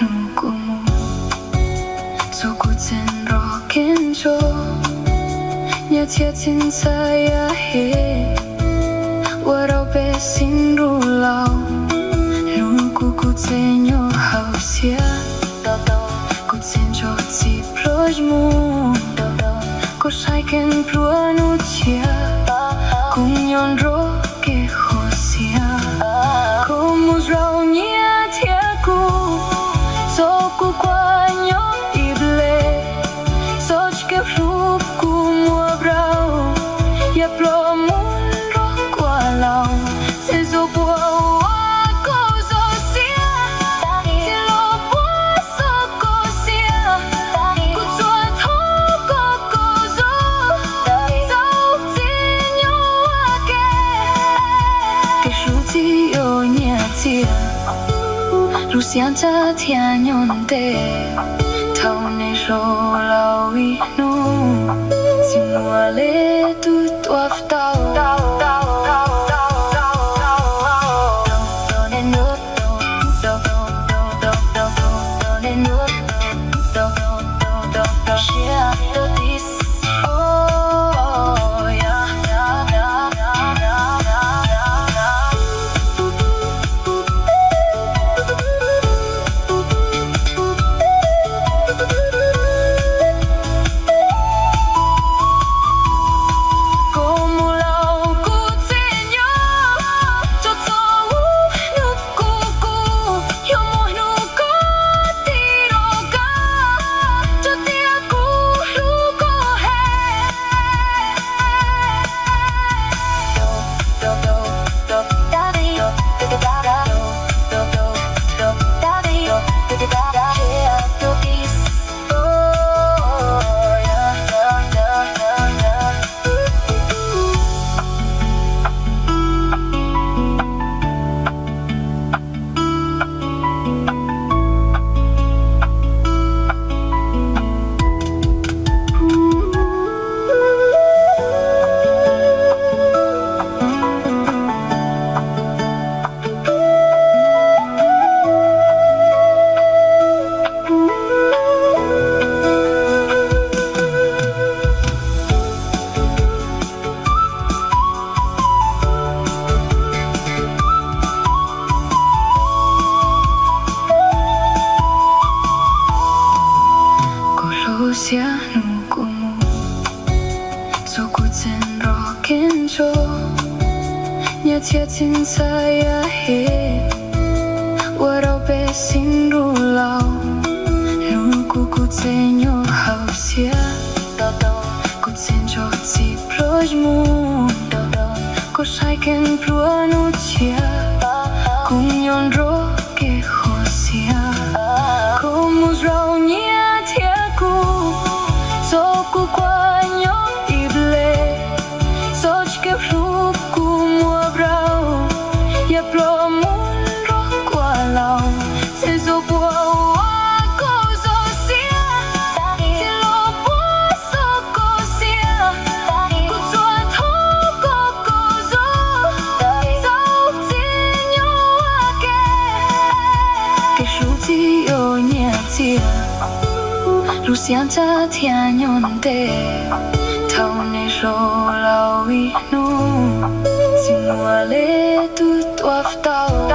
nukumu Sukutin rokin cho Nya tiatin saya he Warau besin rulau Nuku kutenyo hausia Kutenyo ti projmu Koshaiken pruanutia Kunyon roke hosia Komus raunia tiaku Soku kwanyo ible Sochke frupku muabrau Ya plomun rokwalau Sezo buau ako zosia Silo puso kosia Kutsua toko kozo Zau tinyo ake Keshuti yo nyatia Rusianta tianyonte Taune ro lau inu Simuale tu tuaftau Rusia nukumu Sukutin rokin cho Nya tiatin saya he Warau besin rulau Nuku kutenyo hausia Kutenyo ti projmu Koshaiken pruanutia Kunyon roke hosia Komus raunia Soku kwanyo ible Sochke frupku muabrau Ya plomun rokwalau Sezo buau ako zosia Silo puso kosia Kutsua toko kozo Zau tinyo ake Keshuti yo nyatia Rusianta tianyonte Taune ro lau inu Simuale tu tuaftau